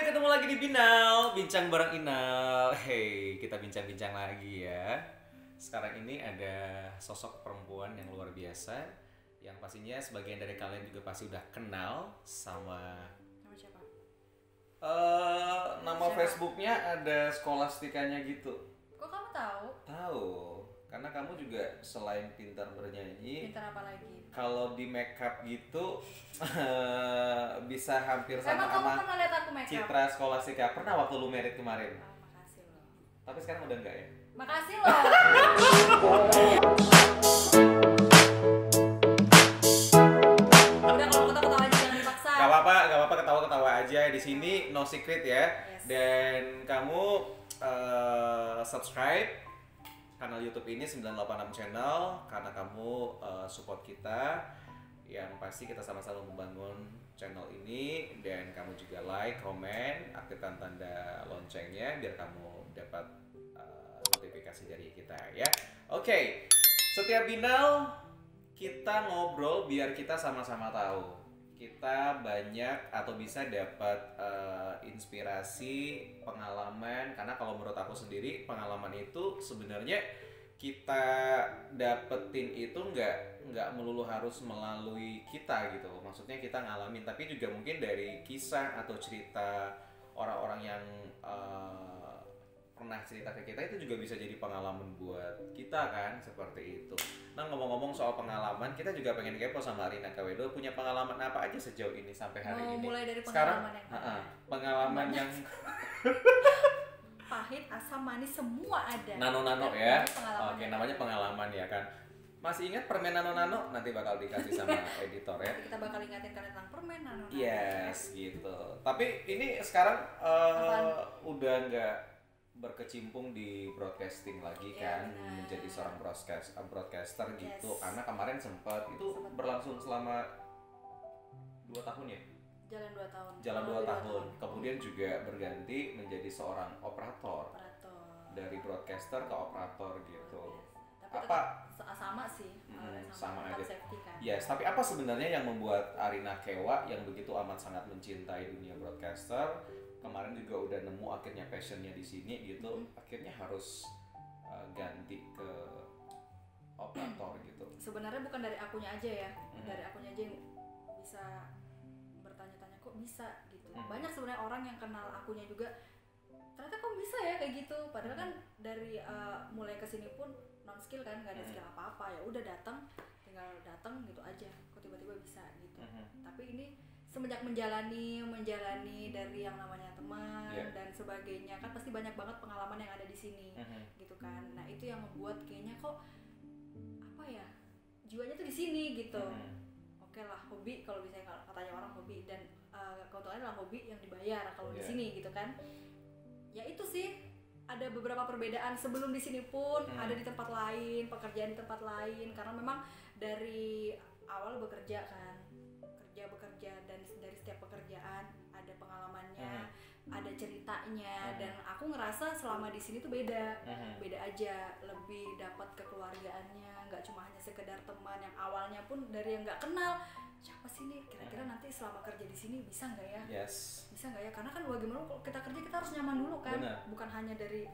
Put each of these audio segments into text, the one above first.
ketemu lagi di Binal, bincang bareng Inal. Hey, kita bincang-bincang lagi ya. Sekarang ini ada sosok perempuan yang luar biasa, yang pastinya sebagian dari kalian juga pasti udah kenal sama Nama siapa? nama Siapa? Facebooknya ada skolastikanya gitu. Kok kamu tahu? Tahu, karena kamu juga selain pintar bernyanyi, Pintar apa lagi? kalau di makeup gitu bisa hampir sama Emang kamu sama pernah lihat aku make up? Citra Skolastika. Pernah waktu lu merit kemarin. Oh, makasih loh. Tapi sekarang udah enggak ya? Makasih loh. Udah kalau ketawa-ketawa aja jangan dipaksa. Gak apa-apa ketawa-ketawa aja di sini, no secret ya. Yes. Dan kamu subscribe kanal YouTube ini 986 channel karena kamu support kita, yang pasti kita sama-sama membangun channel ini. Dan kamu juga like, komen, aktifkan tanda loncengnya biar kamu dapat notifikasi dari kita ya. Oke, setiap Binal kita ngobrol biar kita sama-sama tahu kita banyak atau bisa dapat inspirasi, pengalaman. Karena kalau menurut aku sendiri, pengalaman itu sebenarnya kita dapetin itu nggak melulu harus melalui kita gitu. Maksudnya kita ngalamin, tapi juga mungkin dari kisah atau cerita orang-orang yang pernah cerita ke kita, itu juga bisa jadi pengalaman buat kita kan, seperti itu. Nah, ngomong-ngomong soal pengalaman, kita juga pengen kepo sama Arina Kawedo, punya pengalaman apa aja sejauh ini sampai hari Mau ini. mulai dari Sekarang, pengalaman yang mana? pengalaman yang Pahit, asam, manis semua ada. nano-nano Dan ya. namanya pengalaman Oke, yang namanya ada. pengalaman ya kan. Masih ingat permen nano-nano? Nanti bakal dikasih sama editor ya. Nanti kita bakal ingatin kalian tentang permen nano. Yes, gitu. Tapi ini sekarang udah nggak berkecimpung di broadcasting lagi Iya, kan, benar. menjadi seorang broadcaster gitu. Yes. Karena kemarin sempat itu berlangsung selama 2 tahun ya. Jalan 2 tahun. Jalan Kurang 2 lebih tahun. Kemudian juga berganti menjadi seorang operator. Operator. Dari broadcaster ke operator gitu. Tapi Apa? tetap sama sih. Sama tetap aja. safety kan. Yes, tapi apa sebenarnya yang membuat Arina Kewa yang begitu amat sangat mencintai dunia broadcaster, kemarin juga udah nemu akhirnya passionnya di sini gitu, akhirnya harus ganti ke operator gitu. Sebenarnya bukan dari akunya aja ya, dari akunya aja yang bisa bertanya-tanya kok bisa gitu. Banyak sebenarnya orang yang kenal akunya juga, ternyata kok bisa ya kayak gitu. Padahal kan dari mulai kesini pun non skill kan, nggak ada skill apa-apa, ya udah tinggal datang gitu aja. Kok tiba-tiba bisa gitu. Tapi ini semenjak menjalani dari yang namanya teman dan sebagainya kan pasti banyak banget pengalaman yang ada di sini gitu kan. Nah itu yang membuat kayaknya kok apa ya, jiwanya tuh di sini gitu. Oke lah, hobi kalau misalnya katanya orang hobi, dan keuntungannya adalah hobi yang dibayar kalau di sini gitu kan. Ya itu sih, ada beberapa perbedaan sebelum di sini pun ada di tempat lain, pekerjaan di tempat lain, karena memang dari awal bekerja kan, bekerja dan dari setiap pekerjaan ada pengalamannya, ada ceritanya, dan aku ngerasa selama di sini tuh beda aja, lebih dapat kekeluargaannya, nggak cuma hanya sekedar teman yang awalnya pun dari yang nggak kenal, siapa sih nih kira-kira nanti selama kerja di sini bisa nggak ya? Yes. Bisa nggak ya? Karena kan bagaimana kalau kita kerja kita harus nyaman dulu kan. Benar. Bukan hanya dari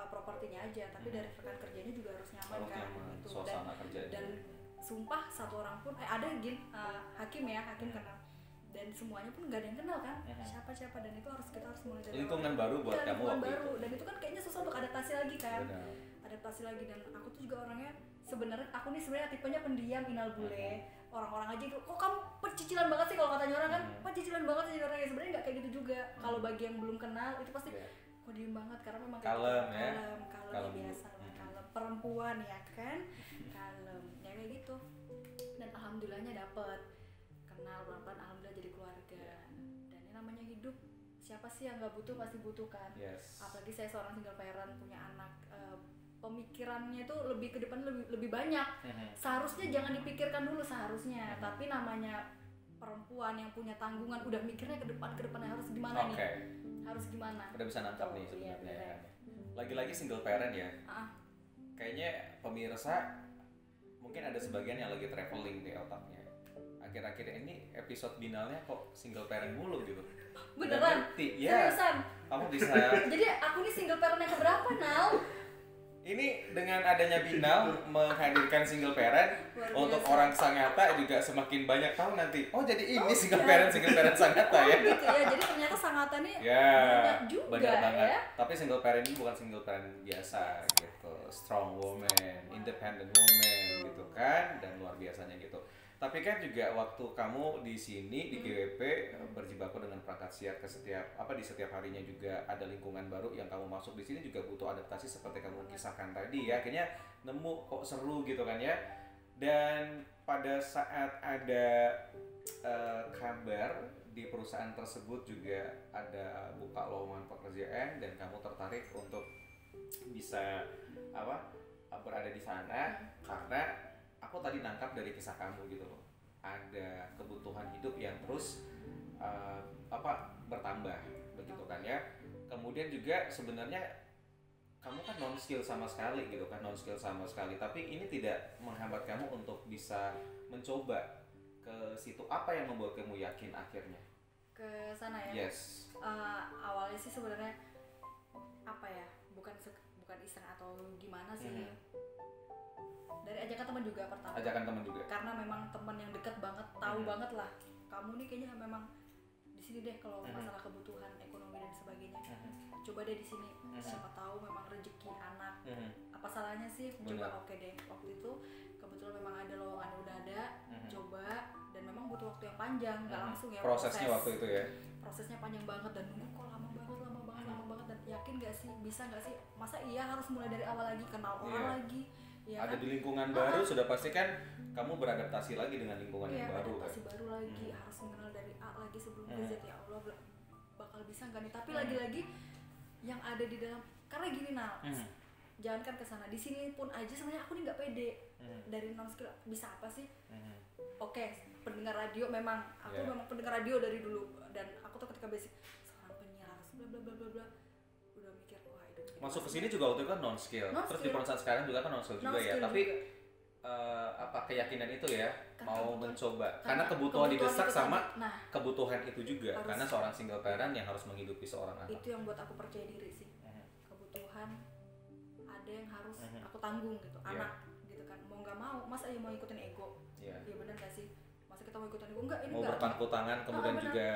propertinya aja, tapi dari rekan kerjanya juga harus nyaman kan. Gitu. Suasana kerjanya. Dan sumpah satu orang pun ada hakim kenal, dan semuanya pun nggak ada yang kenal kan, siapa, dan itu kita harus mulai dari lingkungan baru buat kamu lingkungan waktu baru itu. dan itu kan kayaknya susah untuk adaptasi lagi kan. Benar. Adaptasi lagi, dan aku tuh juga orangnya aku nih sebenarnya tipenya pendiam, inal bule. Orang-orang aja itu, kok kamu pecicilan banget sih kalau katanya orang kan, pecicilan banget sih orang, ya sebenarnya nggak kayak gitu juga. Kalau bagi yang belum kenal itu pasti kok diem banget, karena memang kalem ya, kalem biasa lah, kalem perempuan ya kan, kalem ya kayak gitu. Dan alhamdulillahnya dapet kenal pelan-pelan, alhamdulillah jadi keluarga. Dan ini namanya hidup, siapa sih yang nggak butuh, pasti butuh kan. Apalagi saya seorang single parent punya anak, pemikirannya itu lebih ke depan, lebih banyak. Seharusnya jangan dipikirkan dulu seharusnya, tapi namanya perempuan yang punya tanggungan udah mikirnya ke depan harus gimana nih, harus gimana. Udah bisa nangkap nih sebenarnya ya. Lagi-lagi single parent ya. Kayaknya pemirsa mungkin ada sebagian yang lagi traveling di otaknya. akhir-akhir ini episode binalnya kok single parent mulu gitu. Beneran? Ya, Seriusan? kamu bisa. Jadi aku nih single parent yang keberapa, Nau? Ini dengan adanya Binal menghadirkan single parent untuk orang Sangatta juga semakin banyak tahu nanti. Oh jadi ini single parent Sangatta ya? Gitu ya, jadi ternyata Sangatta nih ya, banyak juga bener banget. ya. Tapi single parent ini bukan single parent biasa gitu, strong woman, independent woman gitu kan, dan luar biasanya gitu. Tapi kan juga waktu kamu di sini di GWP berjibaku dengan perangkat siar di setiap harinya juga ada lingkungan baru yang kamu masuk di sini juga butuh adaptasi seperti kamu kisahkan tadi ya. Akhirnya nemu kok seru gitu kan ya. Dan pada saat ada kabar di perusahaan tersebut juga ada buka lowongan pekerjaan dan kamu tertarik untuk bisa berada di sana karena aku tadi nangkap dari kisah kamu gitu loh, ada kebutuhan hidup yang terus bertambah begitu kan ya. Kemudian juga sebenarnya kamu kan non skill sama sekali gitu kan, tapi ini tidak menghambat kamu untuk bisa mencoba ke situ. Apa yang membuat kamu yakin akhirnya ke sana ya? Yes. Awalnya sih sebenarnya bukan iseng atau gimana sih. Dari ajakan teman juga pertama. Karena memang teman yang dekat banget, tahu banget lah. Kamu nih kayaknya memang di sini deh kalau masalah kebutuhan ekonomi dan sebagainya. Coba deh di sini. Siapa tahu memang rezeki anak. Apa salahnya sih? Coba oke deh. Waktu itu kebetulan memang ada lowongan udah ada. Coba dan memang butuh waktu yang panjang, nggak langsung ya. Prosesnya waktu itu ya. Prosesnya panjang banget dan nunggu kok lama banget dan yakin nggak sih bisa nggak sih? Masa iya harus mulai dari awal lagi, kenal orang lagi. Ya ada kan? di lingkungan baru sudah pasti kan kamu beradaptasi lagi dengan lingkungan yang baru adaptasi baru lagi, harus mengenal dari A lagi sebelum ke Z. Ya Allah, bakal bisa nggak nih? Tapi lagi-lagi yang ada di dalam, karena gini jangan kan kesana, di sini pun aja sebenarnya aku nih nggak pede. Dari non skill bisa apa sih? Oke, pendengar radio memang memang pendengar radio dari dulu, dan aku tuh ketika basic seorang penyiar harus bla bla bla bla bla, udah mikir wah itu masuk ke sini juga waktu itu kan non skill. Terus di perusahaan sekarang juga kan non skill juga ya, tapi keyakinan itu ya mau mencoba karena kebutuhan didesak sama kebutuhan itu juga harus, karena seorang single parent yang harus menghidupi seorang anak. Itu yang buat aku percaya diri sih. Kebutuhan ada yang harus aku tanggung gitu, anak gitu kan, mau nggak mau masa aja mau ikutin ego. Iya benar nggak sih, masa kita mau ikutin ego enggak, ini mau berpangku tangan kemudian juga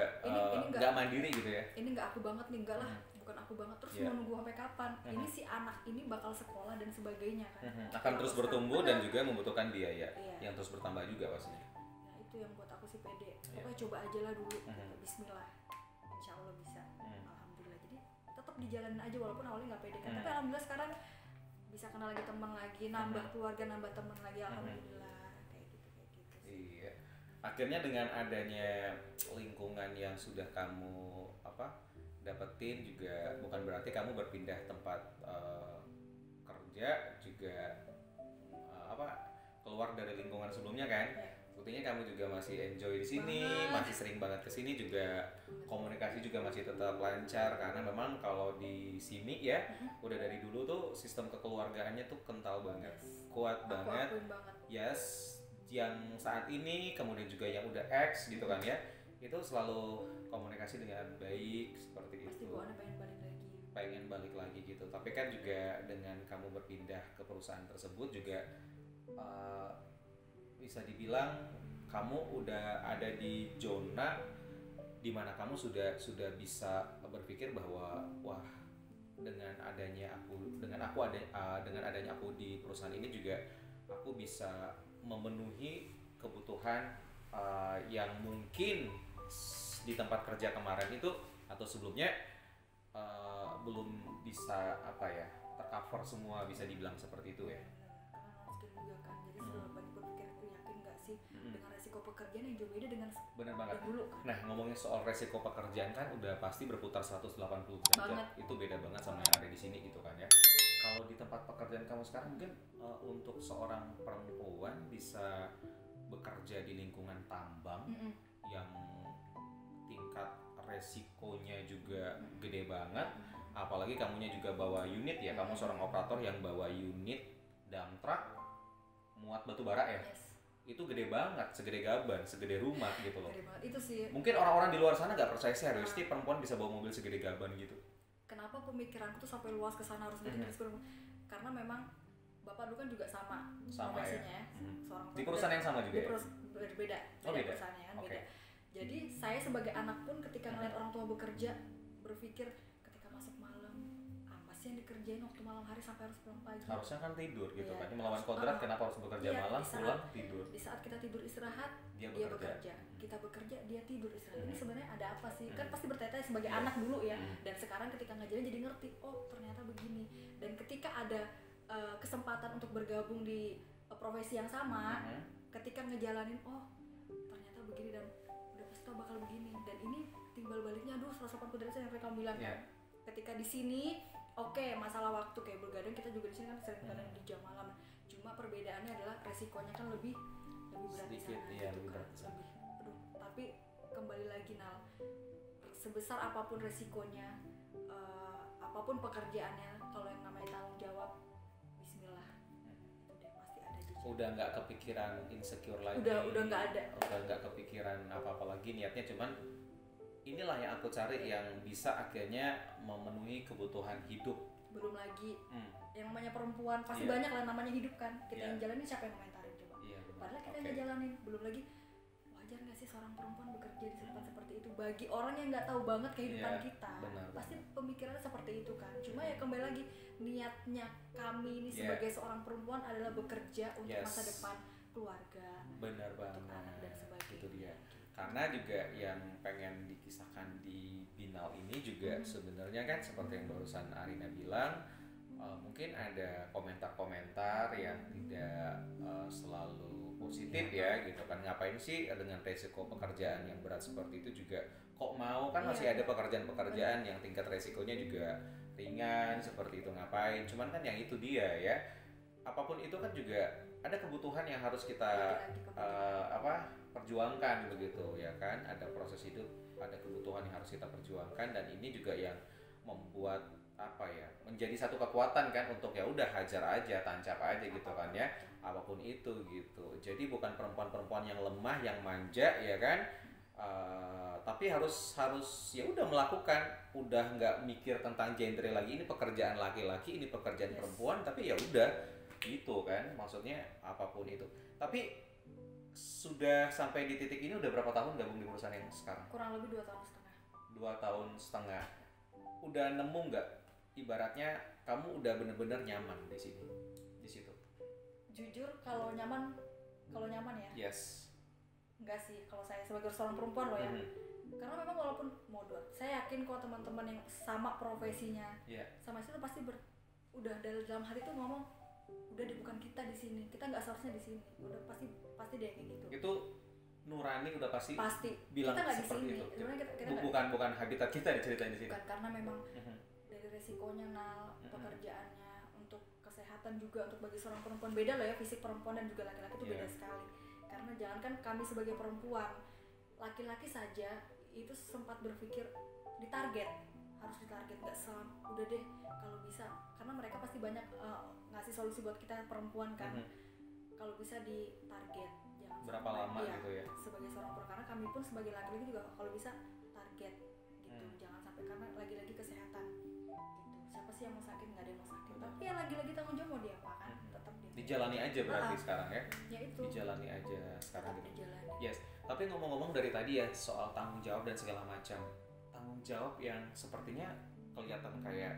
nggak mandiri gitu ya, ini nggak aku banget nih, enggak lah bukan aku banget, terus mau nunggu sampai kapan? Ini si anak ini bakal sekolah dan sebagainya kan, akan terus bertumbuh dan juga membutuhkan biaya yang terus bertambah juga pastinya. Nah itu yang buat aku sih pede, pokoknya coba aja lah dulu, bismillah, insya Allah bisa. Alhamdulillah, jadi tetap dijalanin aja walaupun awalnya nggak pede kan, tapi alhamdulillah sekarang bisa kenal lagi teman lagi, nambah keluarga, nambah teman lagi, alhamdulillah. Kayak gitu iya. Akhirnya dengan adanya lingkungan yang sudah kamu dapetin juga bukan berarti kamu berpindah tempat kerja juga keluar dari lingkungan sebelumnya kan. Buktinya kamu juga masih enjoy di sini, masih sering banget ke sini juga, komunikasi juga masih tetap lancar karena memang kalau di sini ya udah dari dulu tuh sistem kekeluargaannya tuh kental banget, kuat banget. Yes, yang saat ini kemudian juga yang udah ex gitu kan ya, itu selalu komunikasi dengan baik seperti pasti itu. Pasti pengen balik lagi gitu. Tapi kan juga dengan kamu berpindah ke perusahaan tersebut juga bisa dibilang kamu udah ada di zona dimana kamu sudah bisa berpikir bahwa wah dengan adanya aku di perusahaan ini juga aku bisa memenuhi kebutuhan yang mungkin di tempat kerja kemarin itu atau sebelumnya belum bisa tercover semua, bisa dibilang seperti itu ya. Dengan resiko pekerjaan yang jauh beda dengan benar banget dulu kan. Nah ngomongin soal resiko pekerjaan kan udah pasti berputar 180 derajat, itu beda banget sama yang ada di sini gitu kan ya. Kalau di tempat pekerjaan kamu sekarang mungkin untuk seorang perempuan bisa bekerja di lingkungan tambang yang tingkat resikonya juga gede banget, apalagi kamunya juga bawa unit ya, kamu seorang operator yang bawa unit dump truck muat batu bara ya. itu gede banget, segede gaban, segede rumah gitu loh. Gede banget itu sih. Mungkin orang-orang di luar sana nggak percaya serius nih perempuan bisa bawa mobil segede gaban gitu. Kenapa pemikiranku tuh sampai luas ke sana harus gitu karena memang bapak dulu kan juga sama profesinya ya, seorang di perusahaan yang sama juga. Beda perusahaannya kan beda. Jadi saya sebagai anak pun ketika ngeliat orang tua bekerja berpikir ketika masuk malam apa sih yang dikerjain waktu malam hari sampai harus pulang pagi. Harusnya kan tidur gitu kan, melawan kodrat kenapa harus bekerja malam, pulang tidur. Di saat kita tidur istirahat dia bekerja. Kita bekerja dia tidur istirahat. Ini sebenarnya ada apa sih? Kan pasti bertanya-tanya sebagai anak dulu ya. Dan sekarang ketika ngajarin jadi ngerti, oh ternyata begini. Dan ketika ada kesempatan untuk bergabung di profesi yang sama, ketika ngejalanin, oh ternyata begini dan udah pasti tau bakal begini. Dan ini timbal baliknya, aduh 180 derajat yang kamu bilang kan. Ketika di sini, oke, masalah waktu kayak bergadang kita juga di sini kan sering kadang di jam malam. Cuma perbedaannya adalah resikonya kan lebih berat sedikit, gitu kan. Aduh, tapi kembali lagi Nal, sebesar apapun resikonya, apapun pekerjaannya, kalau yang namanya tanggung jawab, Bismillah, itu deh pasti ada di. Udah nggak kepikiran insecure lagi. Udah nggak ada. Udah nggak kepikiran apa-apa lagi, niatnya cuman inilah yang aku cari yang bisa akhirnya memenuhi kebutuhan hidup. Belum lagi yang namanya perempuan pasti banyak lah namanya hidup kan. Kita yang jalanin siapa yang komentarin coba. Padahal kita yang jalanin. Belum lagi wajar nggak sih seorang perempuan bekerja di tempat seperti itu bagi orang yang nggak tahu banget kehidupan kita. Pasti pemikirannya seperti itu kan. Cuma ya kembali lagi niatnya kami ini sebagai seorang perempuan adalah bekerja untuk masa depan keluarga. Benar banget. Untuk anak dan sebagainya. Itu dia. Karena juga yang pengen dikisahkan di Binal ini juga sebenarnya kan seperti yang barusan Arina bilang, mungkin ada komentar-komentar yang tidak selalu positif ya gitu kan. Ngapain sih dengan resiko pekerjaan yang berat seperti itu juga kok mau, kan masih ada pekerjaan-pekerjaan yang tingkat resikonya juga ringan seperti itu, ngapain. Cuman kan yang itu dia ya, apapun itu kan juga ada kebutuhan yang harus kita perjuangkan begitu ya kan. Ada proses hidup, ada kebutuhan yang harus kita perjuangkan, dan ini juga yang membuat menjadi satu kekuatan kan untuk ya udah hajar aja, tancap aja gitu kan ya, apapun itu gitu. Jadi bukan perempuan-perempuan yang lemah, yang manja ya kan, tapi harus ya udah melakukan, udah nggak mikir tentang genre lagi, ini pekerjaan laki-laki, ini pekerjaan perempuan, tapi ya udah gitu kan, maksudnya apapun itu. Tapi sudah sampai di titik ini udah berapa tahun gabung di perusahaan yang sekarang? Kurang lebih 2 tahun setengah. 2 tahun setengah. Udah nemu nggak, ibaratnya kamu udah bener-bener nyaman di sini, di situ? Jujur kalau nyaman ya. Yes. Enggak sih, kalau saya sebagai seorang perempuan loh ya. Karena memang walaupun modal, saya yakin kok teman-teman yang sama profesinya, sama situ pasti udah dalam hati tuh ngomong, udah deh bukan kita di sini, kita nggak seharusnya di sini. Udah pasti deh kayak gitu. Itu nurani udah pasti bilang kita seperti itu. Kita bukan habitat kita diceritain di sini. Bukan, karena memang dari resikonya pekerjaannya, untuk kesehatan juga, untuk bagi seorang perempuan beda loh ya, fisik perempuan dan juga laki-laki itu beda sekali. Karena jangankan kami sebagai perempuan, laki-laki saja itu sempat berpikir harus ditarget, nggak udah deh kalau bisa, karena mereka pasti banyak ngasih solusi buat kita perempuan kan. Kalau bisa ditarget, jangan berapa lama gitu ya. Sebagai seorang perempuan, karena kami pun sebagai laki-laki juga kalau bisa target gitu, jangan sampai, karena lagi-lagi kesehatan gitu. Siapa sih yang mau sakit? Nggak ada yang mau sakit. Tapi ya lagi-lagi tanggung jawab mau diapakan, tetap dijalani aja berarti sekarang ya. Ya itu. Dijalani aja sekarang gitu. Dijalani. Yes. Tapi ngomong-ngomong dari tadi ya soal tanggung jawab dan segala macam, tanggung jawab yang sepertinya kelihatan kayak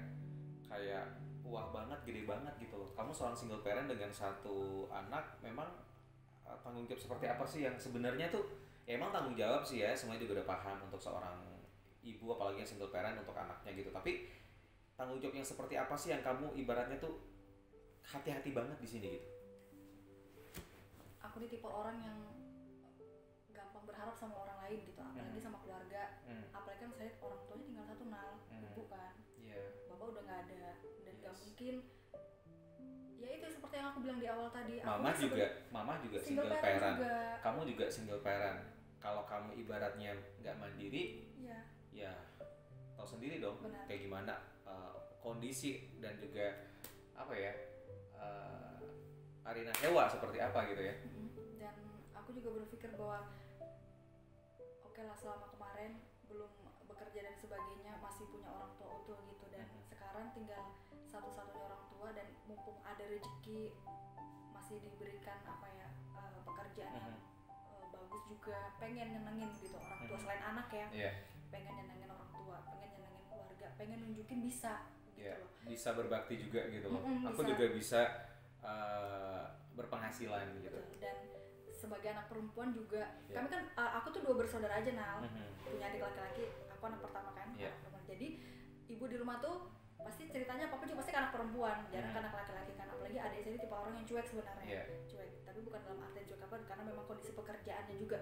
wah banget, gede banget gitu loh. Kamu seorang single parent dengan 1 anak, memang tanggung jawab seperti apa sih yang sebenarnya tuh ya, emang tanggung jawab sih ya, semuanya juga udah paham untuk seorang ibu, apalagi yang single parent untuk anaknya gitu. Tapi tanggung jawab yang seperti apa sih yang kamu ibaratnya tuh hati-hati banget di sini gitu? Aku nih tipe orang yang gampang berharap sama orang lain gitu, apalagi sama keluarga. Apalagi kan saya orang tuanya tinggal 1 Nal, ibu kan. Bapak udah nggak ada, dan nggak mungkin. Ya itu seperti yang aku bilang di awal tadi. Mama juga single parent. Kamu juga single parent. Kalau kamu ibaratnya nggak mandiri, ya tahu sendiri dong. Benar. Kayak gimana kondisi dan juga apa ya, Arina Hewa seperti apa gitu ya. Dan aku juga berpikir bahwa oke lah, selama kemarin belum bekerja dan sebagainya masih punya orang tua utuh gitu, dan sekarang tinggal satu-satunya orang tua, dan mumpung ada rezeki masih diberikan apa ya, pekerjaan yang bagus juga, pengen nyenengin gitu orang tua selain anak ya. Pengen nyenengin orang tua, pengen nyenengin keluarga, pengen nunjukin bisa gitu loh. Bisa berbakti juga gitu loh. Aku bisa. juga bisa berpenghasilan gitu. Dan sebagai anak perempuan juga, kami kan aku tuh 2 bersaudara aja Nal, punya adik laki-laki, aku anak pertama kan. Jadi ibu di rumah tuh pasti ceritanya apa juga pasti ke anak perempuan, jarang ke anak laki-laki kan, apalagi adik saya tipe orang yang cuek sebenarnya. Cuek, tapi bukan dalam artian cuek apa, karena memang kondisi pekerjaannya juga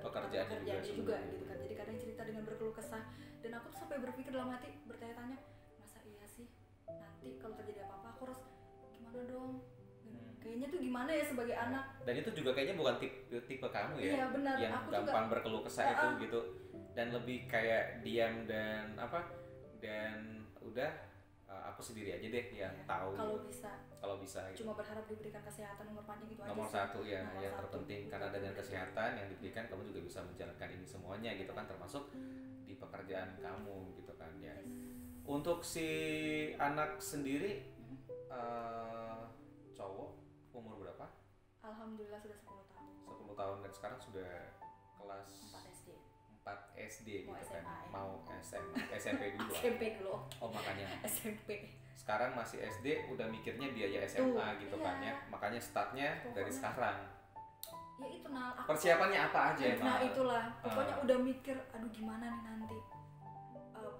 juga gitu kan. Jadi kadang cerita dengan berkeluh kesah, dan aku tuh sampai berpikir dalam hati, bertanya-tanya, masa iya sih nanti kalau terjadi apa-apa aku harus gimana dong? Kayaknya tuh gimana ya sebagai anak. Dan itu juga kayaknya bukan tipe kamu ya. Iya benar. Yang aku gampang juga berkeluh kesah itu gitu. Dan lebih kayak diam dan dan udah aku sendiri aja deh yang tahu. Kalau bisa. Gitu. Cuma berharap diberikan kesehatan umur panjang itu nomor aja. Nomor 1 ya, yang terpenting, karena dengan kesehatan yang diberikan kamu juga bisa menjalankan ini semuanya gitu kan, termasuk di pekerjaan kamu gitu kan ya. Untuk si anak sendiri cowok umur berapa? Alhamdulillah sudah 10 tahun. 10 tahun dan sekarang sudah kelas 4 SD mau gitu SMA, kan. Ya? Mau SMP dulu. SMP dulu. Oh makanya. SMP. Sekarang masih SD udah mikirnya biaya SMA gitu kan ya. Makanya startnya dari sekarang. Ya itu Nal. Persiapannya apa aja emang? Nah itulah. Pokoknya udah mikir, aduh gimana nih nanti.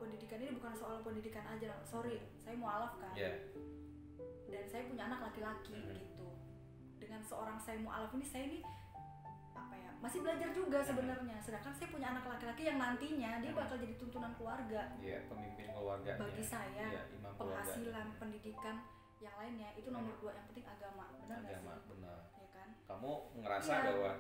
Pendidikan ini bukan soal pendidikan aja. Sorry, saya mualaf kan. Dan saya punya anak laki-laki gitu. Dengan seorang saya mualaf ini, saya ini apa ya, masih belajar juga sebenarnya. Sedangkan saya punya anak laki-laki yang nantinya dia bakal jadi tuntunan keluarga. Pemimpin keluarga. Bagi saya, penghasilan, pendidikan, yang lainnya itu nomor 2, yang penting agama. Benar nggak sih? Benar. Ya kan? Kamu ngerasa bahwa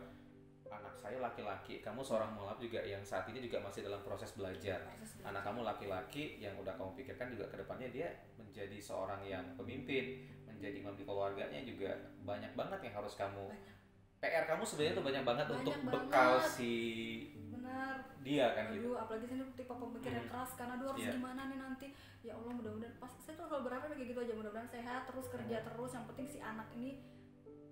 anak saya laki-laki, kamu seorang mualaf juga yang saat ini juga masih dalam proses belajar. Anak kamu laki-laki yang udah kamu pikirkan juga kedepannya dia menjadi seorang yang pemimpin, menjadi imam di keluarganya juga banyak banget yang harus kamu. PR kamu sebenarnya tuh banyak banget untuk bekal si dia kan. Aduh, apalagi saya tipe pemikir yang keras karena harus gimana nih nanti. Ya Allah, mudah-mudahan pas saya tuh selalu berharap kayak gitu aja, mudah-mudahan sehat terus, kerja terus, yang penting si anak ini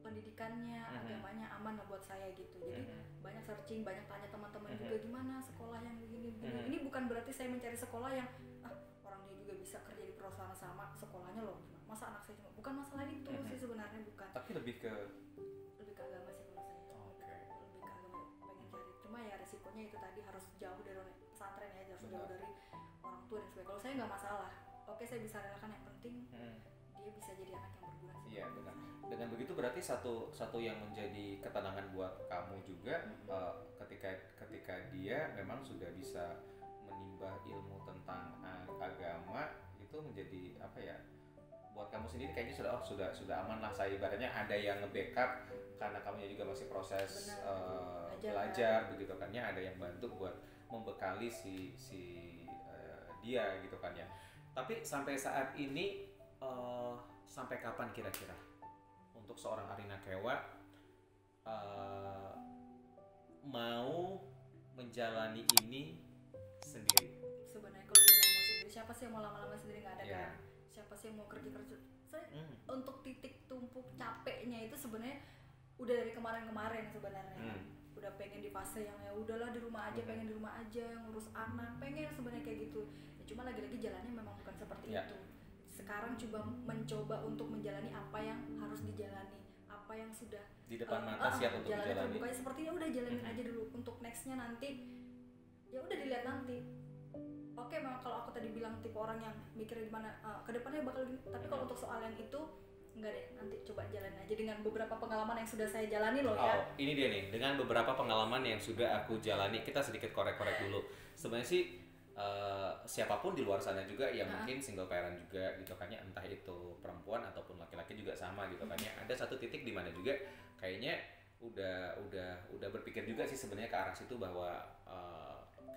pendidikannya, agamanya aman lah buat saya gitu. Jadi banyak searching, banyak tanya teman-teman juga gimana sekolah yang begini. Ini bukan berarti saya mencari sekolah yang orang dia juga bisa kerja di perusahaan sama sekolahnya loh. Masa anak saya cuma, bukan masalah itu sih sebenarnya, bukan. Tapi lebih ke agama sih kalau saya. Lebih ke agama, pengen cari. Cuma ya resikonya itu tadi, harus jauh dari pesantren ya, harus jauh dari orang tua dan sebagainya. Kalau saya nggak masalah. Oke, saya bisa relakan, yang penting dia bisa jadi anak yang berguna. Iya benar. Dengan begitu berarti satu yang menjadi ketenangan buat kamu juga ketika dia memang sudah bisa menimba ilmu tentang agama, itu menjadi apa ya, buat kamu sendiri kayaknya sudah aman lah. Saya ibaratnya ada yang nge-backup karena kamu juga masih proses belajar begitu kan ya, ada yang bantu buat membekali si dia gitu kan ya. Tapi sampai saat ini sampai kapan kira-kira untuk seorang Arina Kewa mau menjalani ini sendiri? Sebenarnya kalau dibilang mau sendiri, siapa sih yang mau lama-lama sendiri, nggak ada kan? Siapa sih yang mau kerja-kerja? Untuk titik tumpuk capeknya itu sebenarnya udah dari kemarin-kemarin sebenarnya. Udah pengen di fase yang ya udahlah di rumah aja, pengen di rumah aja ngurus anak, pengen sebenarnya kayak gitu. Ya, cuma lagi-lagi jalannya memang bukan seperti itu. Sekarang mencoba untuk menjalani apa yang harus dijalani, apa yang sudah di depan mata siap untuk dijalani. Kayak sepertinya udah jalanin aja dulu. Untuk nextnya nanti ya udah dilihat nanti. Oke, memang kalau aku tadi bilang tipe orang yang mikirnya gimana kedepannya bakal gini, tapi kalau untuk soal yang itu enggak deh, nanti coba jalanin aja dengan beberapa pengalaman yang sudah saya jalani loh ya. Ini dia nih, dengan beberapa pengalaman yang sudah aku jalani, kita sedikit korek-korek dulu. Sebenarnya sih siapapun di luar sana juga yang mungkin single parent juga gitu kan ya, entah itu perempuan ataupun laki-laki juga sama gitu kan ya. Ada satu titik di mana juga kayaknya udah berpikir juga sih sebenarnya ke arah situ bahwa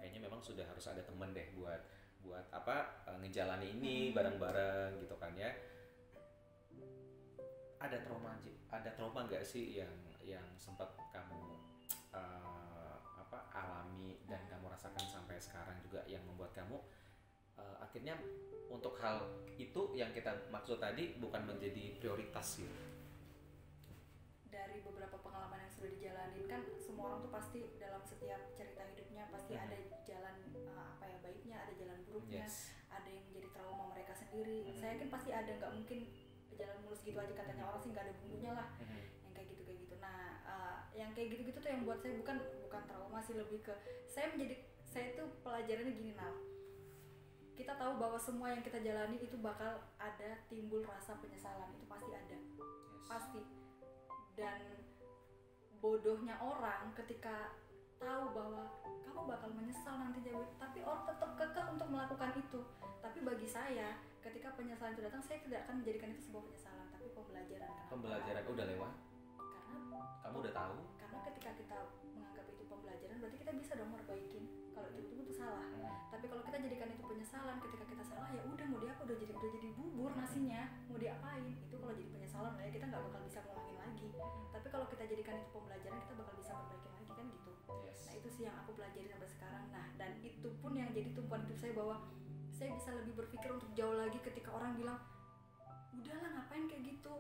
kayaknya memang sudah harus ada teman deh buat ngejalani ini bareng-bareng gitu kan ya. Ada trauma nggak sih yang sempat kamu alami dan kamu rasakan sampai sekarang juga yang membuat kamu akhirnya untuk hal itu yang kita maksud tadi bukan menjadi prioritas gitu? Dari beberapa pengalaman yang sudah dijalanin kan semua orang tuh pasti dalam setiap cerita hidupnya pasti ada jalan baiknya, ada jalan buruknya, ada yang menjadi trauma mereka sendiri. Saya yakin pasti ada, nggak mungkin jalan mulus gitu aja katanya orang sih nggak ada bumbunya lah. Yang kayak gitu. Nah, yang kayak gitu tuh yang buat saya bukan trauma sih, lebih ke saya tuh pelajarannya gini Nal. Kita tahu bahwa semua yang kita jalani itu bakal ada timbul rasa penyesalan, itu pasti ada. Pasti. Dan bodohnya orang ketika tahu bahwa kamu bakal menyesal nantinya, tapi orang tetap kekeh untuk melakukan itu. Tapi bagi saya, ketika penyesalan itu datang, saya tidak akan menjadikan itu sebuah penyesalan, tapi pembelajaran. Pembelajaran udah lewat. Karena kamu udah tahu. Karena ketika kita menganggap itu pembelajaran, berarti kita bisa dong merbaikin kalau itu salah. Tapi kalau kita jadikan itu penyesalan, ketika kita salah ya udah mau diapa, udah jadi bubur nasinya, mau diapain? Itu kalau jadi penyesalan lah ya, kita nggak bakal bisa ngulangin lagi. Tapi kalau kita jadikan itu pembelajaran, kita bakal bisa perbaikin lagi kan gitu. Nah itu sih yang aku pelajari sampai sekarang. Nah dan itu pun yang jadi tumpuan hidup saya, bahwa saya bisa lebih berpikir untuk jauh lagi ketika orang bilang udahlah ngapain kayak gitu,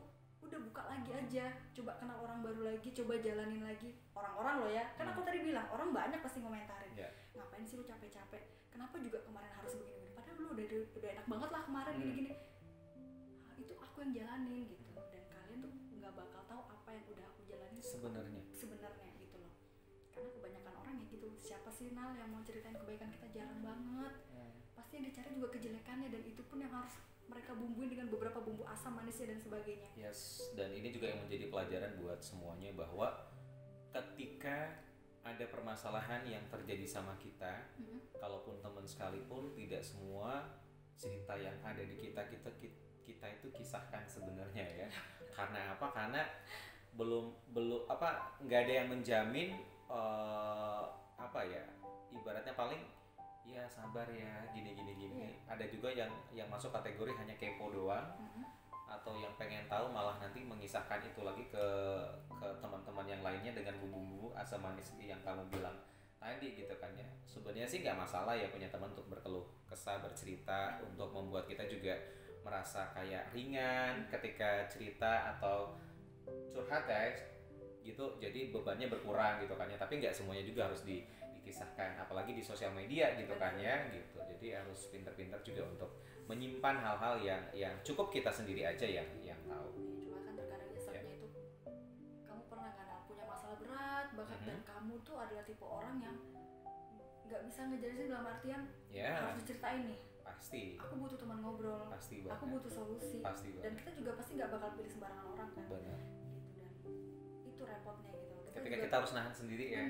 udah buka lagi aja, coba kenal orang baru lagi, coba jalanin lagi. Orang-orang loh ya, kan aku tadi bilang orang banyak pasti ngomentarin, ngapain sih lu capek-capek, kenapa juga kemarin harus begini-begini, padahal lu udah enak banget lah kemarin gini-gini. Itu aku yang jalanin gitu, dan kalian tuh nggak bakal tahu apa yang udah aku jalanin sebenarnya gitu loh. Karena kebanyakan orang ya gitu, siapa sih Nal yang mau ceritain kebaikan kita, jarang banget. Pasti yang dicari juga kejelekannya, dan itu pun yang harus mereka bumbuin dengan beberapa bumbu asam manisnya dan sebagainya. Dan ini juga yang menjadi pelajaran buat semuanya, bahwa ketika ada permasalahan yang terjadi sama kita, kalaupun teman sekalipun, tidak semua cerita yang ada di kita itu kisahkan sebenarnya ya. Karena apa? Karena belum nggak ada yang menjamin ibaratnya paling ya sabar ya gini. Ada juga yang masuk kategori hanya kepo doang, atau yang pengen tahu malah nanti mengisahkan itu lagi ke teman-teman yang lainnya dengan bumbu-bumbu asam manis yang kamu bilang tadi gitu kan ya. Sebenarnya sih nggak masalah ya punya teman untuk berkeluh kesah, bercerita, untuk membuat kita juga merasa kayak ringan ketika cerita atau curhat ya gitu, jadi bebannya berkurang gitu kan ya. Tapi nggak semuanya juga harus dikisahkan, apalagi di sosial media gitu kan ya gitu. Jadi harus pintar-pintar juga untuk menyimpan hal-hal yang cukup kita sendiri aja yang tahu. Cuma kan terkadang nyeselnya itu, kamu pernah nggak punya masalah berat bahkan dan kamu tuh adalah tipe orang yang nggak bisa ngejelasin dalam artian harus diceritain nih. Pasti. Aku butuh teman ngobrol. Pasti aku butuh solusi. Pasti dan kita juga pasti nggak bakal pilih sembarangan orang kan. Benar. Gitu, dan itu repotnya gitu. Ketika kita harus nahan sendiri ya.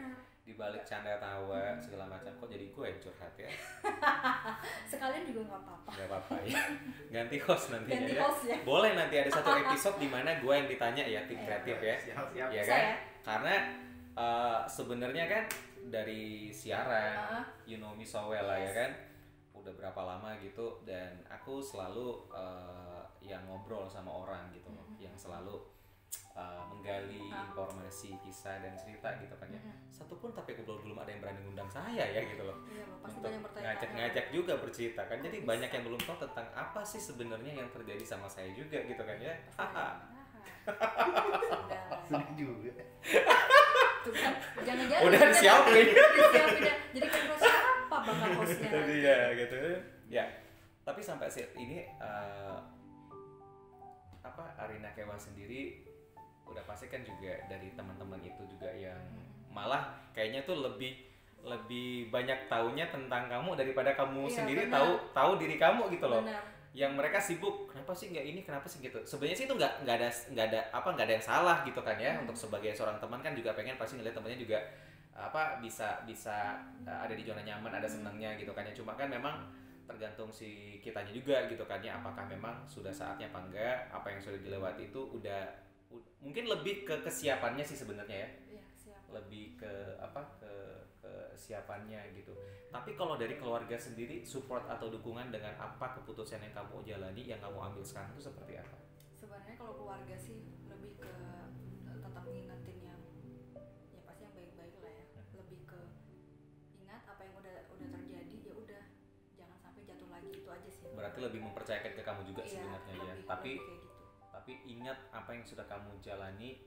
Di balik canda tawa segala macam, kok jadi gue yang curhat ya. Sekalian juga nggak apa-apa. Nggak apa-apa ya. Ganti host nantinya. Ganti host ya. Boleh nanti ada satu episode di mana gue yang ditanya ya, tim kreatif ya. Siap. Ya kan? Karena sebenarnya kan dari siaran, you know me so well lah ya kan. Udah berapa lama gitu, dan aku selalu yang ngobrol sama orang gitu loh, yang selalu menggali informasi, kisah dan cerita gitu kan ya. Satupun tapi belum ada yang berani ngundang saya ya gitu loh. Iya, pasti untuk banyak bertanya. ngajak juga bercerita kan. Jadi banyak yang belum tahu tentang apa sih sebenarnya yang terjadi sama saya juga gitu kan ya. Sudah juga. Tuh kan, jangan-jangan udah disiapin ya. Jadi kan siapa bakal hostnya nanti ya gitu ya. Tapi sampai saat ini Arina Kewa sendiri udah pasti kan juga dari teman-teman itu juga yang malah kayaknya tuh lebih banyak taunya tentang kamu daripada kamu sendiri tahu diri kamu gitu loh. Benar. Yang mereka sibuk kenapa sih nggak ini, kenapa sih gitu. Sebenarnya sih itu nggak ada yang salah gitu kan ya. Untuk sebagai seorang teman kan juga pengen pasti ngeliat temannya juga bisa ada di zona nyaman, ada senangnya gitu kan ya. Cuma kan memang tergantung si kitanya juga gitu kan ya, apakah memang sudah saatnya apa enggak, apa yang sudah dilewati itu udah mungkin lebih ke kesiapannya sih sebenarnya ya. Iya, siap. Lebih ke kesiapannya gitu. Tapi kalau dari keluarga sendiri support atau dukungan dengan apa keputusan yang kamu jalani, yang kamu ambil sekarang itu seperti apa? Sebenarnya kalau keluarga sih lebih ke tetap ngingetin yang ya pasti yang baik-baik lah ya. lagi, itu aja sih. Berarti lebih mempercayakan ke kamu juga sebenarnya ya. Tapi kayak gitu. tapi ingat apa yang sudah kamu jalani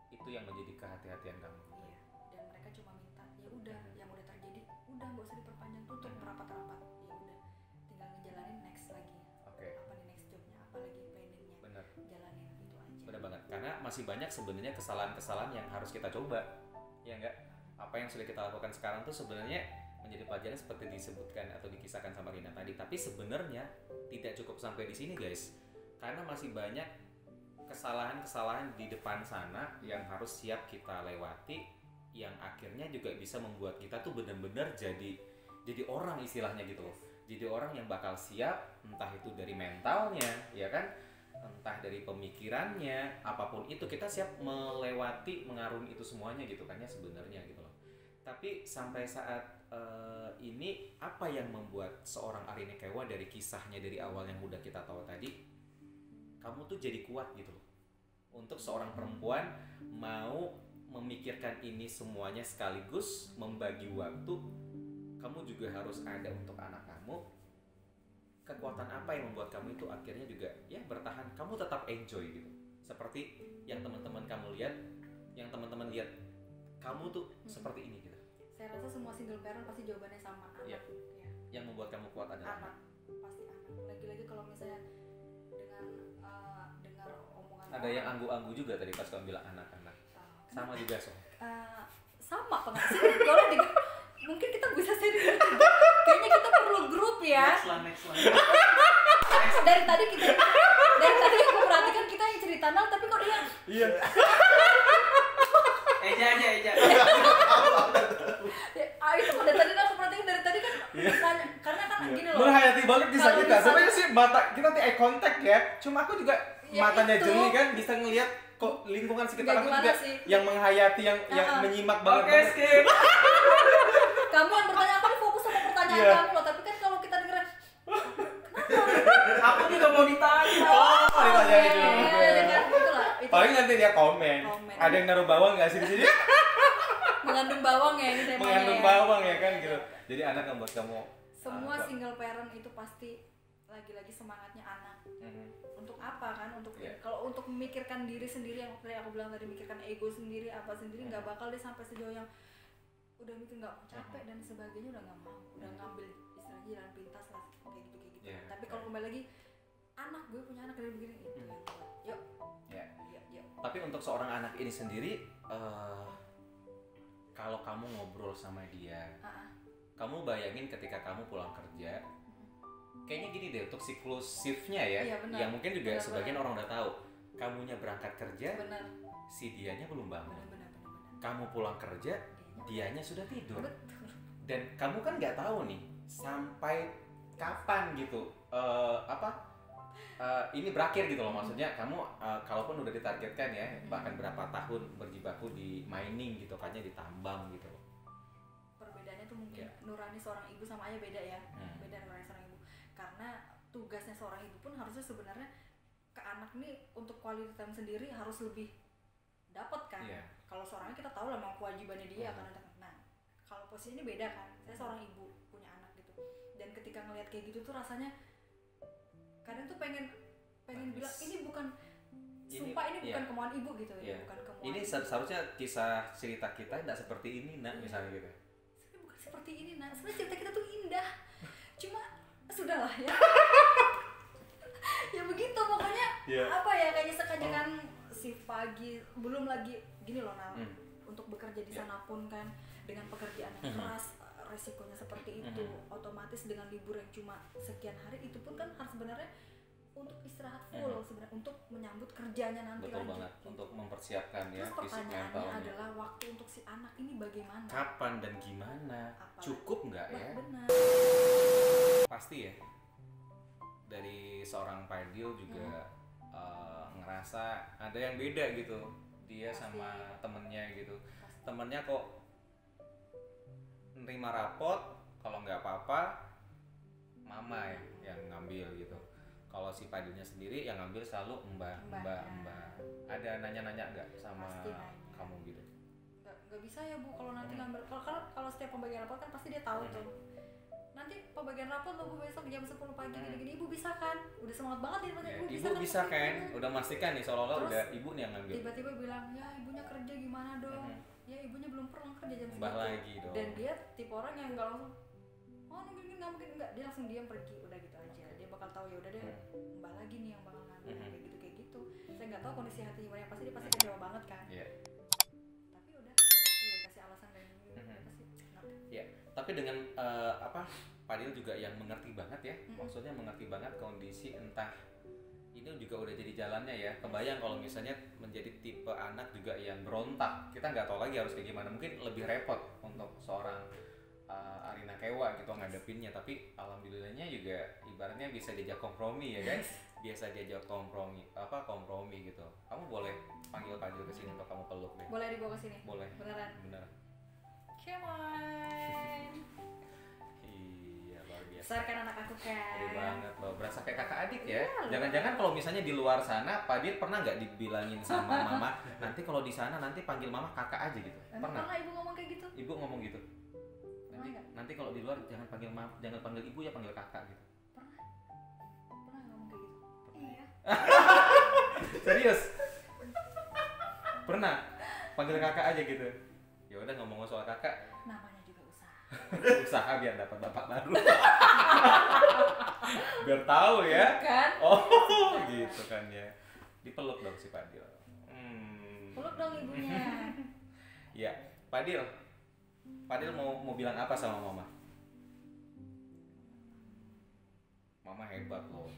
itu yang menjadi kehati-hatian kamu. Iya. Dan mereka cuma minta ya udah yang udah terjadi udah nggak usah diperpanjang, tutup rapat-rapat. Ya udah tinggal ngejalanin next lagi. Oke. Apa nih next jobnya, apa lagi planningnya. Benar. Jalanin itu aja. Benar banget. Karena masih banyak sebenarnya kesalahan-kesalahan yang harus kita coba. Ya enggak? Apa yang sudah kita lakukan sekarang tuh sebenarnya menjadi pelajaran seperti disebutkan atau dikisahkan sama Rina tadi. Tapi sebenarnya tidak cukup sampai di sini guys. Karena masih banyak kesalahan-kesalahan di depan sana yang harus siap kita lewati, yang akhirnya juga bisa membuat kita tuh benar-benar jadi orang istilahnya gitu loh. Jadi orang yang bakal siap, entah itu dari mentalnya, ya kan? Entah dari pemikirannya, apapun itu kita siap melewati, mengarungi itu semuanya gitu kan ya sebenarnya gitu loh. Tapi sampai saat ini apa yang membuat seorang Arini Kewa dari kisahnya dari awal yang udah kita tahu tadi, kamu tuh jadi kuat gitu loh. Untuk seorang perempuan mau memikirkan ini semuanya sekaligus, membagi waktu, kamu juga harus ada untuk anak kamu. Kekuatan apa yang membuat kamu itu akhirnya juga ya bertahan, kamu tetap enjoy gitu. Seperti yang teman-teman kamu lihat, yang teman-teman lihat kamu tuh seperti ini gitu. Saya rasa semua single parent pasti jawabannya sama, anak. Ya. Ya. Yang membuat kamu kuat adalah Anak, pasti anak. Lagi-lagi kalau misalnya dengar omongan ada yang anggu-anggu juga tadi pas kamu bilang anak-anak. Sama juga so. Sama kenapa sih? Boleh di mungkin kita bisa seri bertiga. Kayaknya kita perlu grup ya. Next lah. Dari tadi aku perhatikan kita yang cerita nal, tapi kok dia Iya. Eja. itu dari tadi aku perhatiin dari tadi kan tanya, karena kan gini loh. Menghayati banget kisah Kalau kita. misalnya- Sebenarnya sih mata kita tuh eye contact ya. Cuma aku juga Ya matanya itu. jernih kan, bisa ngelihat kok lingkungan sekitar Nggak aku gimana juga sih. yang menghayati, yang menyimak banget. Oke, skip. Kamu yang bertanya, aku fokus sama pertanyaan Iya. kamu loh, tapi kan kalau kita dengerin Aku juga mau ditanya. Oh, ditanyain ya, juga. kan, itulah, itu Paling nanti dia komen. Komen. Ada yang naruh bawang nggak sih di sini? mengandung bawang ya ini temanya. Mengandung ya. bawang ya kan gitu. Jadi anak yang buat kamu. Semua kuat. single parent itu pasti lagi-lagi semangatnya anak. Untuk apa kan? Untuk kalau untuk memikirkan diri sendiri, yang tadi aku bilang tadi, mikirkan ego sendiri apa sendiri, nggak bakal deh sampai sejauh yang udah mikir nggak capek dan sebagainya, udah nggak mau, udah ngambil istilahnya jalan pintas lah kayak gitu. Yeah. Tapi kalau kembali lagi anak, gue punya anak dari begini itu yang buat. Yuk. Ya. Yuk. Tapi untuk seorang anak ini sendiri, kalau kamu ngobrol sama dia, kamu bayangin ketika kamu pulang kerja, kayaknya gini deh untuk siklus shiftnya ya, Iya, benar. yang mungkin juga Benar, sebagian orang udah tahu, kamunya berangkat kerja, Benar. si dianya belum bangun, Benar. kamu pulang kerja, dianya sudah tidur, Betul. dan kamu kan nggak tahu nih sampai kapan gitu, ini berakhir gitu loh, maksudnya kamu kalaupun udah ditargetkan ya, bahkan berapa tahun berjibaku di mining gitu kan ya, di tambang gitu loh. Perbedaannya tuh mungkin Ya. nurani seorang ibu sama ayah beda ya. Beda nurani seorang ibu, karena tugasnya seorang ibu pun harusnya sebenarnya ke anak nih untuk quality time sendiri harus lebih dapat kan. Iya. Kalau seorang kita tahu lah memang kewajibannya dia kan. Nah kalau posisi ini beda kan, saya seorang ibu punya anak gitu, dan ketika ngelihat kayak gitu tuh rasanya kadang tuh pengen bilang ini bukan, sumpah ini bukan iya. kemauan ibu gitu ya, Iya. bukan kemauan Ini ibu. seharusnya kisah cerita kita tidak seperti ini nak, misalnya gitu. Sebenarnya bukan seperti ini nak, sebenarnya cerita kita tuh indah, cuma sudahlah ya. Ya begitu pokoknya. Apa ya, kayaknya sekajakan shift pagi, belum lagi gini loh Nal, untuk bekerja di sana pun kan dengan pekerjaan yang keras, resikonya seperti itu, otomatis dengan libur yang cuma sekian hari, itu pun kan harus sebenarnya untuk istirahat full sebenarnya, untuk menyambut kerjanya nanti. Betul lagi banget, gitu. untuk mempersiapkan ya Terus fisik pertanyaannya mentalnya. adalah waktu untuk si anak ini bagaimana? Kapan dan gimana? Apalagi- Cukup nggak ya? Benar. Pasti ya. Dari seorang Padil juga ngerasa ada yang beda gitu. Dia Pasti. sama temennya gitu. Pasti. Temennya kok nerima rapot, kalau nggak apa-apa mama yang ngambil gitu. Kalau si Padilnya sendiri yang ngambil selalu mbak. Ada nanya-nanya nggak sama Pasti nanya. kamu gitu? Nggak bisa ya Bu, kalau nanti ngambil, kalau setiap pembagian rapot kan pasti dia tahu tuh nanti pembagian rapot lo Bu besok jam 10 pagi gini-gini, ibu bisa kan? Udah semangat banget nih, Ya, ibu ibu bisa kan? Udah memastikan nih seolah-olah Terus, udah ibu nih yang ngambil. tiba-tiba bilang, ya ibunya kerja gimana dong? Ya ibunya belum pernah kerja jam Mbah segitu. lagi dong. Dan dia tipe orang yang nggak langsung, oh mungkin nggak mungkin enggak, dia langsung diam pergi, udah gitu aja. Dia bakal tahu ya udah deh, mbak lagi nih yang bakal ngambil kayak gitu. Saya nggak tahu kondisi hatinya gimana, pasti dia pasti kecewa banget kan. Iya. Tapi udah kasih alasan dan dia pasti ngerti. Ya, tapi dengan apa? Padil juga yang mengerti banget ya. Maksudnya mengerti banget kondisi, entah ini juga udah jadi jalannya ya. Kebayang kalau misalnya menjadi tipe anak juga yang berontak. Kita nggak tahu lagi harus kayak gimana. Mungkin lebih repot untuk seorang Arina Kewa gitu ngadepinnya. Tapi alhamdulillahnya juga ibaratnya bisa diajak kompromi ya guys. Biasa diajak kompromi gitu. Kamu boleh panggil Padil ke sini untuk kamu peluk deh. Boleh dibawa ke sini? Boleh. Beneran? Bener. Come on. Iya, luar biasa. Besarkan anak aku kan. Gede banget loh, berasa kayak kakak adik ya. Iya, Jangan-jangan kalau misalnya di luar sana, Padil pernah nggak dibilangin sama mama, nanti kalau di sana nanti panggil mama kakak aja gitu? Emang pernah ibu ngomong kayak gitu? Ibu ngomong gitu. Nanti kalau di luar jangan panggil ibu ya, panggil kakak gitu. Pernah ngomong kayak gitu? Iya. Serius? Pernah panggil kakak aja gitu? Ya udah, ngomong soal kakak, Namanya juga usaha. usaha biar dapat bapak baru. Biar tahu ya. Kan? Oh, gitu kan ya. Dipeluk dong si Padil. Peluk dong ibunya. Ya, Padil mau bilang apa sama mama? Mama hebat loh.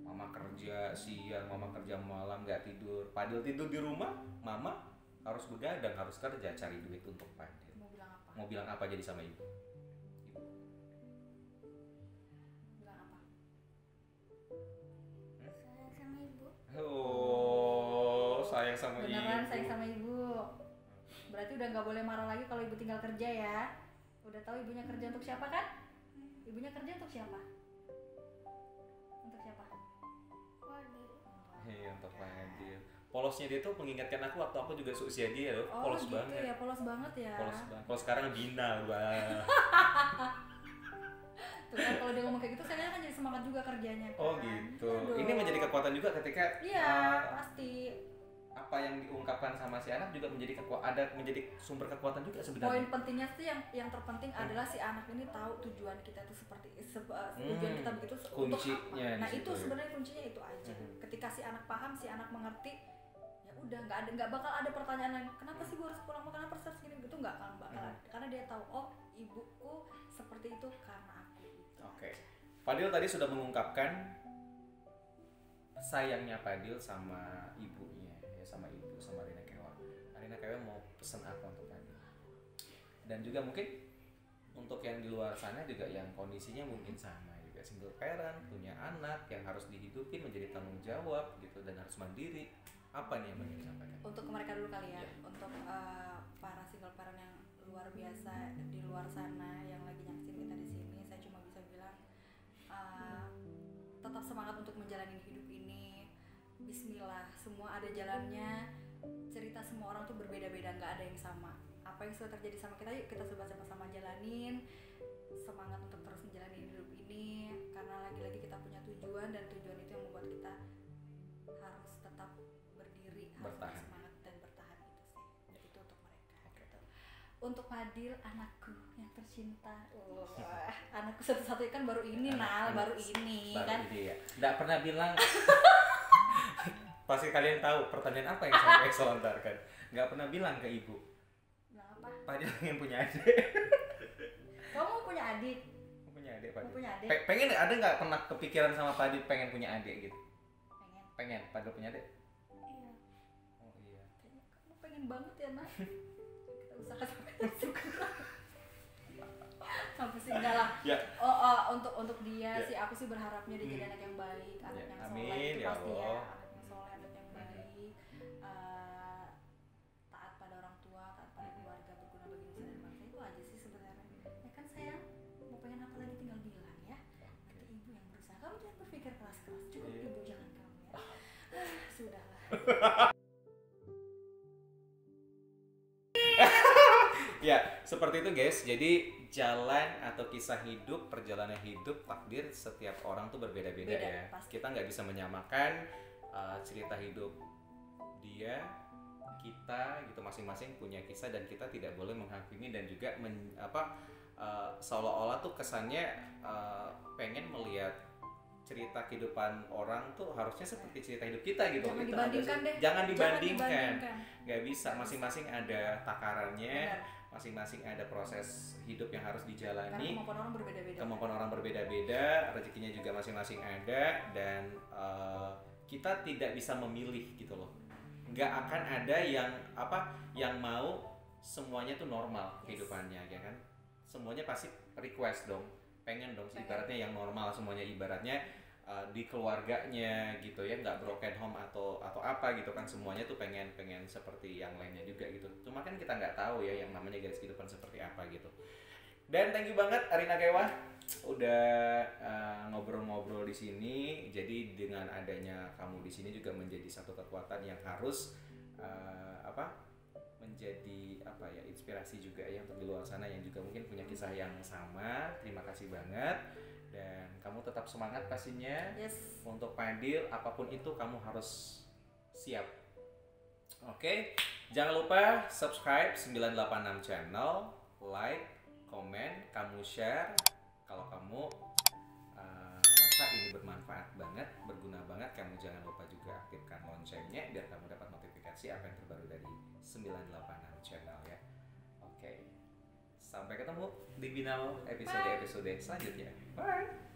Mama kerja siang, mama kerja malam, nggak tidur. Padil tidur di rumah, mama harus begadang, harus kerja cari duit untuk Padil. Mau bilang apa? Mau bilang apa jadi sama ibu? Bilang apa? Sayang sama ibu. Oh, sayang sama ibu. Beneran sayang sama ibu. Berarti udah nggak boleh marah lagi kalau ibu tinggal kerja ya. Udah tahu ibunya kerja untuk siapa kan? Ibunya kerja untuk siapa? Untuk siapa? Wadi. Iya, untuk Padil. Polosnya dia tuh mengingatkan aku waktu aku juga seusia dia loh. Oh Polos gitu banget. ya, polos banget ya. Polos banget. Kalau sekarang bina, wah. Tuh kan kalau dia ngomong kayak gitu, saya kan jadi semangat juga kerjanya kan. Oh gitu. Iya dong. Ini menjadi kekuatan juga ketika Iya, pasti. apa yang diungkapkan sama si anak juga menjadi menjadi sumber kekuatan juga Poin sebenarnya. pentingnya sih yang terpenting adalah si anak ini tahu tujuan kita itu seperti tujuan kita begitu untuk Kuncinya apa. Nah di itu situ ya. sebenarnya kuncinya itu aja. Ketika si anak paham, si anak mengerti, ya udah nggak bakal ada pertanyaan lain. Kenapa sih gua harus pulang? Kenapa harus gini gitu? Nggak bakal ada. Karena dia tahu, oh ibuku seperti itu karena aku. Gitu. Oke. Padil tadi sudah mengungkapkan sayangnya Padil sama ibunya, ya sama ibu, sama Arina Kewa. Arina Kewa mau pesan apa untuk Padil? Dan juga mungkin untuk yang di luar sana juga yang kondisinya mungkin sama juga, single parent, punya anak yang harus dihidupin, menjadi tanggung jawab gitu dan harus mandiri. Apa nih yang ingin disampaikan? Untuk mereka dulu kali ya, Iya. untuk para single parent yang luar biasa di luar sana yang lagi nyaksin kita di sini, saya cuma bisa bilang tetap semangat untuk menjalani hidup ini. Bismillah, semua ada jalannya. Cerita semua orang tuh berbeda-beda, nggak ada yang sama. Apa yang sudah terjadi sama kita, yuk kita coba sama-sama jalanin. Semangat untuk terus menjalani hidup ini, karena lagi-lagi kita punya tujuan, dan tujuan itu yang membuat kita harus tetap berdiri, harus Bertahan. semangat dan bertahan. Itu untuk mereka. Gitu. Untuk Padil, anakku yang tercinta, anakku satu-satunya kan baru ini, baru ini kan. Ini ya. Nggak pernah bilang. Pasti kalian tahu pertanyaan apa yang saya lontarkan. Nggak pernah bilang ke ibu. Bilang apa? Padil pengen punya adik. Kamu mau punya adik? Mau punya adik Padil. Mau punya adik? Pengen ada nggak pernah kepikiran sama Padil pengen punya adik gitu? Pengen. Pengen Padil punya adik? Iya. Oh iya. Kayaknya kamu pengen banget ya, Nak. Kita usaha sampai suka. Apa sih, enggak lah. Ya. Untuk dia Ya. sih, aku sih berharapnya dia jadi anak yang baik, anak Ya, yang amin, soleh itu ya pasti ya, Allah. anak yang soleh, anak yang baik, taat pada orang tua, taat pada keluarga, berguna bagi nusa dan bangsa. Itu aja sih sebenarnya. Ya kan sayang, mau pengen apa lagi tinggal bilang ya. Nanti ibu yang berusaha. Kamu jangan berpikir keras-keras, cukup Iya. ibu, jangan kamu ya. Sudahlah. Ya, seperti itu guys. Jadi jalan atau kisah hidup, perjalanan hidup, takdir setiap orang tuh berbeda-beda Beda, ya. pasti. Kita nggak bisa menyamakan cerita hidup dia, kita gitu, masing-masing punya kisah dan kita tidak boleh menghakimi dan juga seolah-olah tuh kesannya pengen melihat cerita kehidupan orang tuh harusnya seperti cerita hidup kita gitu. Jangan Itu dibandingkan ada sih. deh. Jangan dibandingkan. dibandingkan. Nggak bisa, masing-masing ada takarannya, Benar. masing-masing ada proses hidup yang harus Karena dijalani. kemampuan orang berbeda-beda. Kemampuan orang berbeda-beda, rezekinya juga masing-masing ada, dan kita tidak bisa memilih gitu loh. Nggak akan ada yang mau semuanya tuh normal Yes. kehidupannya, ya kan? Semuanya pasti request dong, pengen dong, Pengen. ibaratnya yang normal semuanya, ibaratnya di keluarganya gitu ya, nggak broken home atau apa gitu kan, semuanya tuh pengen seperti yang lainnya juga gitu. Cuma kan kita nggak tahu ya yang namanya garis kehidupan seperti apa gitu. Dan thank you banget Arina Kewa udah ngobrol-ngobrol di sini. Jadi dengan adanya kamu di sini juga menjadi satu kekuatan yang harus menjadi inspirasi juga ya untuk di luar sana yang juga mungkin punya kisah yang sama. Terima kasih banget. Dan kamu tetap semangat pastinya. Yes. Untuk Padil, apapun itu kamu harus siap. Oke, jangan lupa subscribe 986 channel, like, komen, kamu share. Kalau kamu rasa ini bermanfaat banget, berguna banget, kamu jangan lupa juga aktifkan loncengnya biar kamu dapat notifikasi apa yang terbaru dari 986 channel ya. Oke, sampai ketemu di final episode selanjutnya. Bye.